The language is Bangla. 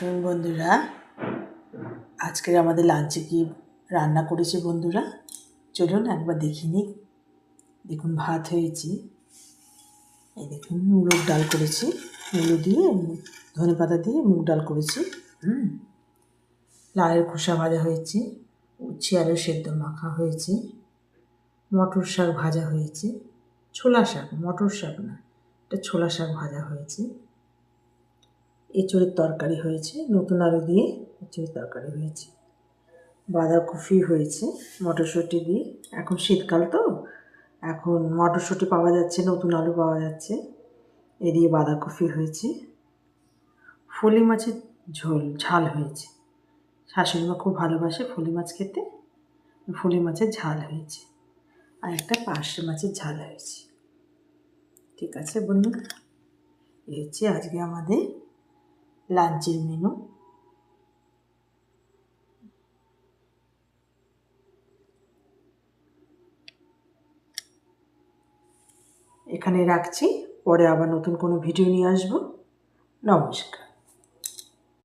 চলুন বন্ধুরা, আজকে আমাদের লাঞ্চে কি রান্না করেছে বন্ধুরা, চলুন একবার দেখে নিই। দেখুন ভাত হয়েছে, এই দেখুন মুগ ডাল করেছি, মূলো দিয়ে ধনেপাতা দিয়ে মুগ ডাল করেছি। লালের খোসা ভাজা হয়েছে, উচ্ছে আলু সেদ্ধ মাখা হয়েছে, মটর শাক ভাজা হয়েছে, ছোলা শাক, মটর শাক না, এটা ছোলা শাক ভাজা হয়েছে, এঁচোড়ের তরকারি হয়েছে, নতুন আলু দিয়ে এঁচোড়ের তরকারি হয়েছে, বাঁধাকপি হয়েছে মটরশুঁটি দিয়ে। এখন শীতকাল তো, এখন মটরশুঁটি পাওয়া যাচ্ছে, নতুন আলু পাওয়া যাচ্ছে, এ দিয়ে বাঁধাকপি হয়েছে, ফলি মাছের ঝাল হয়েছে। শাশুড়ি মা খুব ভালোবাসে ফলি মাছ খেতে, ফলি মাছের ঝাল হয়েছে, আর একটা পার্শে মাছের ঝাল হয়েছে। ঠিক আছে বন্ধুরা, এই হচ্ছে আজকে আমাদের লাঞ্চের মেনু। এখানে রাখছি, পরে আবার নতুন কোনো ভিডিও নিয়ে আসবো। নমস্কার।